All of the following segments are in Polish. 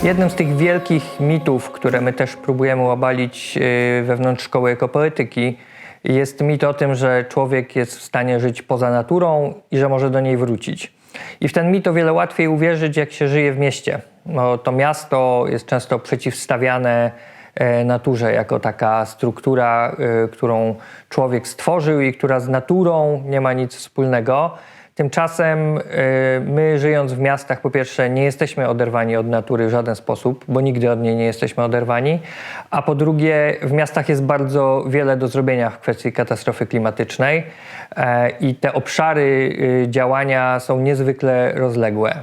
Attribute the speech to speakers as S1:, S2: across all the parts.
S1: Jednym z tych wielkich mitów, które my też próbujemy obalić wewnątrz szkoły ekopoetyki, jest mit o tym, że człowiek jest w stanie żyć poza naturą i że może do niej wrócić. I w ten mit o wiele łatwiej uwierzyć, jak się żyje w mieście. No, to miasto jest często przeciwstawiane naturze jako taka struktura, którą człowiek stworzył i która z naturą nie ma nic wspólnego. Tymczasem my, żyjąc w miastach, po pierwsze nie jesteśmy oderwani od natury w żaden sposób, bo nigdy od niej nie jesteśmy oderwani, a po drugie w miastach jest bardzo wiele do zrobienia w kwestii katastrofy klimatycznej i te obszary działania są niezwykle rozległe.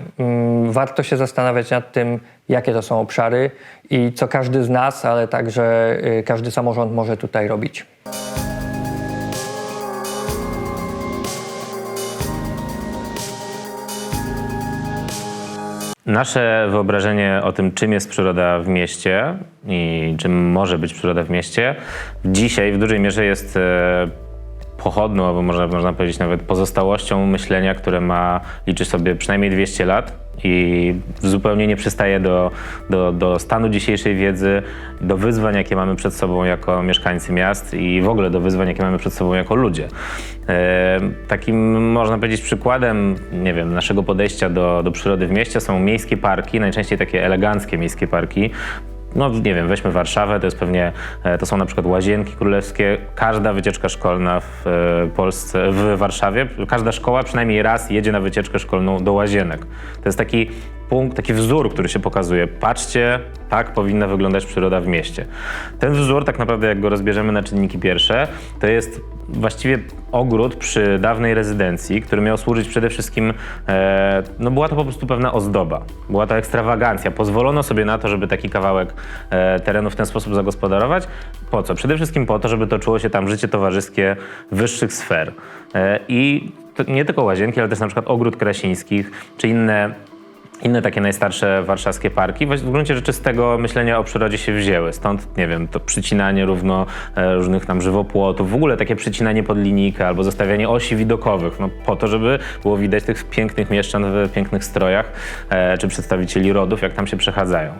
S1: Warto się zastanawiać nad tym, jakie to są obszary i co każdy z nas, ale także każdy samorząd może tutaj robić.
S2: Nasze wyobrażenie o tym, czym jest przyroda w mieście i czym może być przyroda w mieście, dzisiaj w dużej mierze jest pochodną, albo można powiedzieć nawet pozostałością myślenia, które liczy sobie przynajmniej 200 lat i zupełnie nie przystaje do stanu dzisiejszej wiedzy, do wyzwań, jakie mamy przed sobą jako mieszkańcy miast i w ogóle do wyzwań, jakie mamy przed sobą jako ludzie. Takim, można powiedzieć, przykładem, nie wiem, naszego podejścia do przyrody w mieście są miejskie parki, najczęściej takie eleganckie miejskie parki. No nie wiem, weźmy Warszawę, to są na przykład Łazienki Królewskie. Każda wycieczka szkolna w Polsce, w Warszawie, każda szkoła przynajmniej raz jedzie na wycieczkę szkolną do Łazienek. To jest taki punkt, taki wzór, który się pokazuje. Patrzcie, tak powinna wyglądać przyroda w mieście. Ten wzór tak naprawdę, jak go rozbierzemy na czynniki pierwsze, to jest właściwie ogród przy dawnej rezydencji, który miał służyć przede wszystkim, no była to po prostu pewna ozdoba. Była to ekstrawagancja. Pozwolono sobie na to, żeby taki kawałek terenu w ten sposób zagospodarować. Po co? Przede wszystkim po to, żeby toczyło się tam życie towarzyskie wyższych sfer. I to nie tylko Łazienki, ale też na przykład Ogród Krasińskich, czy inne takie najstarsze warszawskie parki w gruncie rzeczy z tego myślenia o przyrodzie się wzięły. Stąd, nie wiem, to przycinanie różnych tam żywopłotów, w ogóle takie przycinanie pod linijkę albo zostawianie osi widokowych, no po to, żeby było widać tych pięknych mieszczan w pięknych strojach, czy przedstawicieli rodów, jak tam się przechadzają.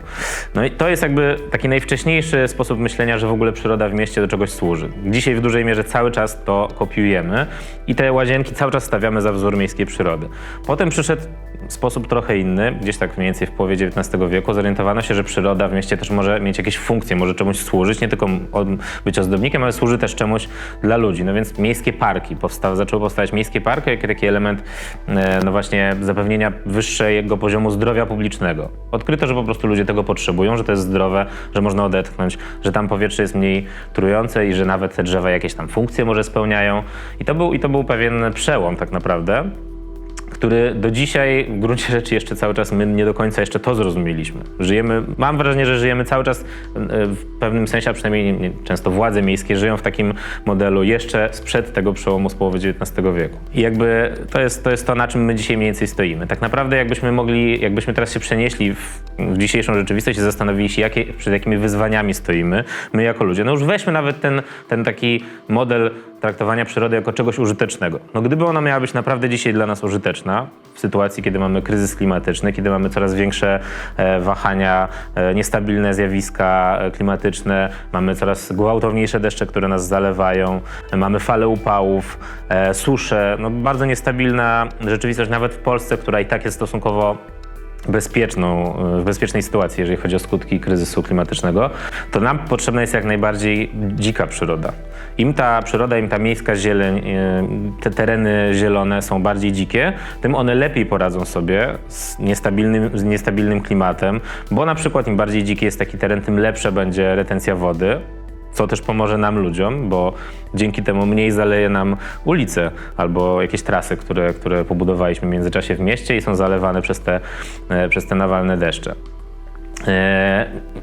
S2: No i to jest jakby taki najwcześniejszy sposób myślenia, że w ogóle przyroda w mieście do czegoś służy. Dzisiaj w dużej mierze cały czas to kopiujemy i te łazienki cały czas stawiamy za wzór miejskiej przyrody. Potem przyszedł sposób trochę inny, gdzieś tak mniej więcej w połowie XIX wieku zorientowano się, że przyroda w mieście też może mieć jakieś funkcje, może czemuś służyć, nie tylko być ozdobnikiem, ale służy też czemuś dla ludzi. No więc miejskie parki, zaczęły powstawać miejskie parki jako taki element no właśnie zapewnienia wyższego poziomu zdrowia publicznego. Odkryto, że po prostu ludzie tego potrzebują, że to jest zdrowe, że można odetchnąć, że tam powietrze jest mniej trujące i że nawet te drzewa jakieś tam funkcje może spełniają. I to był pewien przełom tak naprawdę, który do dzisiaj w gruncie rzeczy jeszcze cały czas my nie do końca jeszcze to zrozumieliśmy. Mam wrażenie, że żyjemy cały czas w pewnym sensie, a przynajmniej często władze miejskie żyją w takim modelu jeszcze sprzed tego przełomu z połowy XIX wieku. I jakby to jest to, na czym my dzisiaj mniej więcej stoimy. Tak naprawdę jakbyśmy teraz się przenieśli w dzisiejszą rzeczywistość i zastanowili się, przed jakimi wyzwaniami stoimy my jako ludzie. No już weźmy nawet ten taki model traktowania przyrody jako czegoś użytecznego. No gdyby ona miała być naprawdę dzisiaj dla nas użyteczna, w sytuacji, kiedy mamy kryzys klimatyczny, kiedy mamy coraz większe wahania, niestabilne zjawiska klimatyczne, mamy coraz gwałtowniejsze deszcze, które nas zalewają, mamy fale upałów, susze, no bardzo niestabilna rzeczywistość nawet w Polsce, która i tak jest stosunkowo w bezpiecznej sytuacji, jeżeli chodzi o skutki kryzysu klimatycznego, to nam potrzebna jest jak najbardziej dzika przyroda. Im ta przyroda, im ta miejska zieleń, te tereny zielone są bardziej dzikie, tym one lepiej poradzą sobie z niestabilnym klimatem, bo na przykład im bardziej dziki jest taki teren, tym lepsza będzie retencja wody, co też pomoże nam ludziom, bo dzięki temu mniej zaleje nam ulice albo jakieś trasy, które pobudowaliśmy w międzyczasie w mieście i są zalewane przez te nawalne deszcze.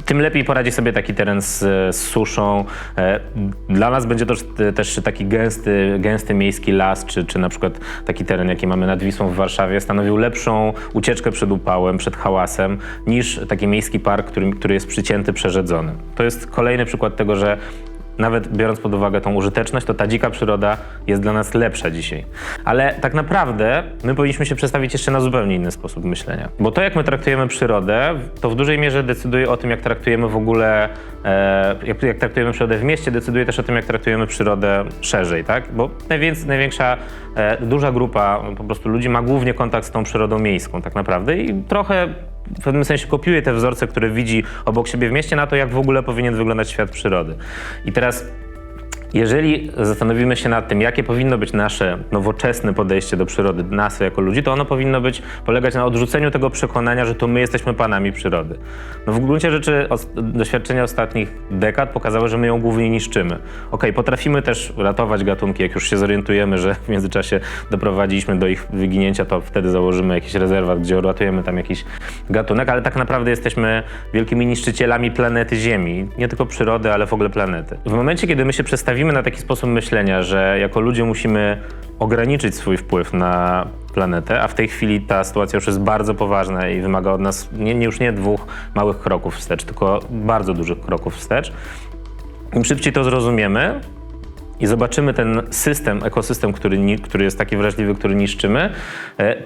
S2: Tym lepiej poradzi sobie taki teren z suszą. Dla nas będzie to też taki gęsty miejski las, czy na przykład taki teren, jaki mamy nad Wisłą w Warszawie, stanowił lepszą ucieczkę przed upałem, przed hałasem, niż taki miejski park, który jest przycięty, przerzedzony. To jest kolejny przykład tego, że nawet biorąc pod uwagę tą użyteczność, to ta dzika przyroda jest dla nas lepsza dzisiaj. Ale tak naprawdę my powinniśmy się przestawić jeszcze na zupełnie inny sposób myślenia. Bo to, jak my traktujemy przyrodę, to w dużej mierze decyduje o tym, jak traktujemy w ogóle, jak traktujemy przyrodę w mieście, decyduje też o tym, jak traktujemy przyrodę szerzej, tak? Bo największa, duża grupa po prostu ludzi ma głównie kontakt z tą przyrodą miejską tak naprawdę i trochę w pewnym sensie kopiuje te wzorce, które widzi obok siebie w mieście, na to, jak w ogóle powinien wyglądać świat przyrody. I teraz, jeżeli zastanowimy się nad tym, jakie powinno być nasze nowoczesne podejście do przyrody, nas jako ludzi, to ono powinno polegać na odrzuceniu tego przekonania, że to my jesteśmy panami przyrody. No w gruncie rzeczy doświadczenia ostatnich dekad pokazały, że my ją głównie niszczymy. Okej, potrafimy też ratować gatunki, jak już się zorientujemy, że w międzyczasie doprowadziliśmy do ich wyginięcia, to wtedy założymy jakiś rezerwat, gdzie uratujemy tam jakiś gatunek, ale tak naprawdę jesteśmy wielkimi niszczycielami planety Ziemi. Nie tylko przyrody, ale w ogóle planety. W momencie, kiedy my się przestawimy na taki sposób myślenia, że jako ludzie musimy ograniczyć swój wpływ na planetę, a w tej chwili ta sytuacja już jest bardzo poważna i wymaga od nas już nie 2 małych kroków wstecz, tylko bardzo dużych kroków wstecz. Im szybciej to zrozumiemy i zobaczymy ten ekosystem, który jest taki wrażliwy, który niszczymy,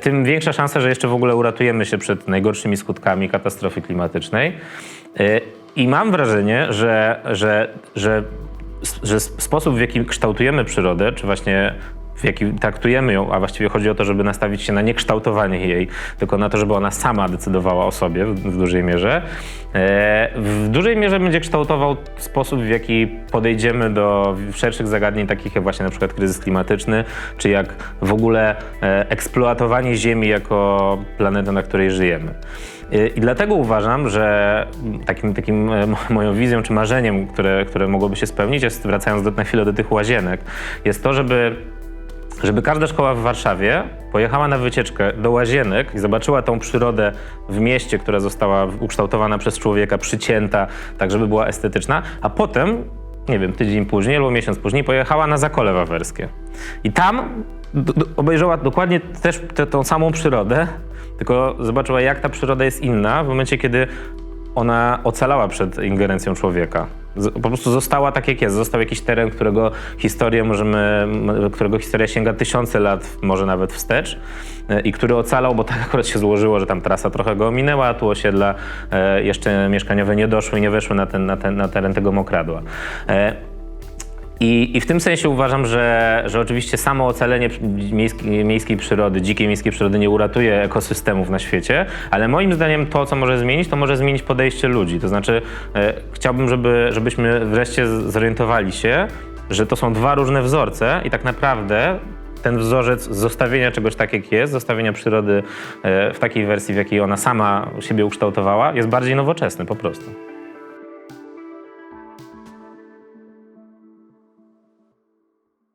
S2: tym większa szansa, że jeszcze w ogóle uratujemy się przed najgorszymi skutkami katastrofy klimatycznej. I mam wrażenie, że sposób, w jaki kształtujemy przyrodę, czy właśnie w jaki traktujemy ją, a właściwie chodzi o to, żeby nastawić się na niekształtowanie jej, tylko na to, żeby ona sama decydowała o sobie w dużej mierze, w dużej mierze będzie kształtował sposób, w jaki podejdziemy do szerszych zagadnień, takich jak właśnie na przykład kryzys klimatyczny, czy jak w ogóle eksploatowanie Ziemi jako planety, na której żyjemy. I dlatego uważam, że takim moją wizją czy marzeniem, które mogłoby się spełnić, jest, wracając na chwilę do tych łazienek, jest to, żeby każda szkoła w Warszawie pojechała na wycieczkę do Łazienek i zobaczyła tą przyrodę w mieście, która została ukształtowana przez człowieka, przycięta, tak żeby była estetyczna, a potem, nie wiem, tydzień później albo miesiąc później pojechała na Zakole Wawerskie. I tam obejrzała dokładnie też tą samą przyrodę, tylko zobaczyła, jak ta przyroda jest inna w momencie, kiedy ona ocalała przed ingerencją człowieka. Po prostu została tak, jak jest. Został jakiś teren, którego historia sięga tysiące lat, może nawet wstecz, i który ocalał, bo tak akurat się złożyło, że tam trasa trochę go ominęła, a tu osiedla jeszcze mieszkaniowe nie doszły i nie weszły na teren tego mokradła. I w tym sensie uważam, że oczywiście samo ocalenie miejskiej przyrody, dzikiej miejskiej przyrody nie uratuje ekosystemów na świecie, ale moim zdaniem to, co może zmienić, to może zmienić podejście ludzi. To znaczy chciałbym, żebyśmy wreszcie zorientowali się, że to są 2 różne wzorce i tak naprawdę ten wzorzec zostawienia czegoś tak, jak jest, zostawienia przyrody w takiej wersji, w jakiej ona sama siebie ukształtowała, jest bardziej nowoczesny po prostu.